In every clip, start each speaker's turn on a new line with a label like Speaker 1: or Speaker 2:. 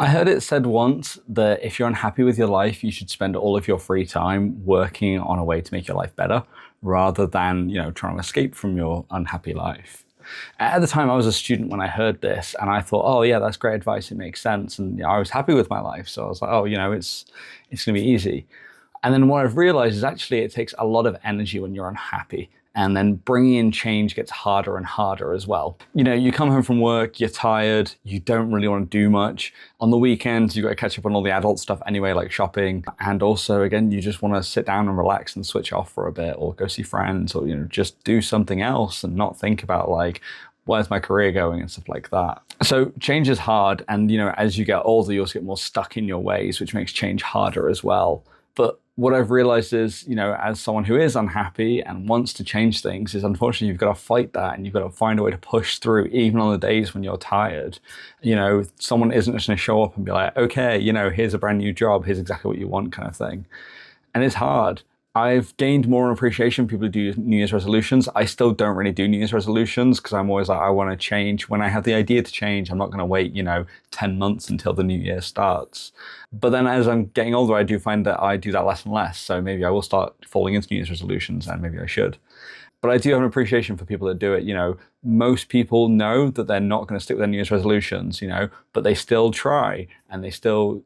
Speaker 1: I heard it said once that if you're unhappy with your life, you should spend all of your free time working on a way to make your life better rather than, trying to escape from your unhappy life. At the time, I was a student when I heard this, and I thought, oh yeah, that's great advice. It makes sense. And I was happy with my life. So I was like, oh, it's going to be easy. And then what I've realized is actually it takes a lot of energy when you're unhappy. And then bringing in change gets harder and harder as well. You come home from work, you're tired, you don't really want to do much. On the weekends, you've got to catch up on all the adult stuff anyway, like shopping. And also, again, you just want to sit down and relax and switch off for a bit, or go see friends, or, just do something else and not think about like, where's my career going and stuff like that. So change is hard. And, as you get older, you also get more stuck in your ways, which makes change harder as well. But what I've realized is, as someone who is unhappy and wants to change things, is unfortunately you've got to fight that, and you've got to find a way to push through even on the days when you're tired. Someone isn't just going to show up and be like, okay, here's a brand new job, here's exactly what you want, kind of thing. And it's hard. I've gained more appreciation for people who do New Year's resolutions. I still don't really do New Year's resolutions because I'm always like, I want to change. When I have the idea to change, I'm not going to wait, 10 months until the new year starts. But then as I'm getting older, I do find that I do that less and less. So maybe I will start falling into New Year's resolutions, and maybe I should. But I do have an appreciation for people that do it. Most people know that they're not going to stick with their New Year's resolutions, but they still try, and they still,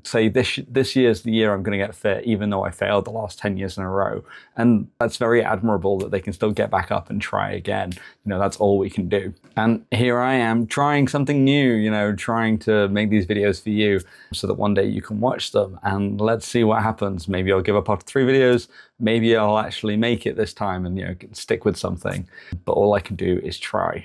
Speaker 1: say this year's the year I'm going to get fit, even though I failed the last 10 years in a row. And that's very admirable that they can still get back up and try again. That's all we can do. And here I am trying something new, trying to make these videos for you so that one day you can watch them, and let's see what happens. Maybe I'll give up after 3 videos. Maybe I'll actually make it this time and, stick with something. But all I can do is try.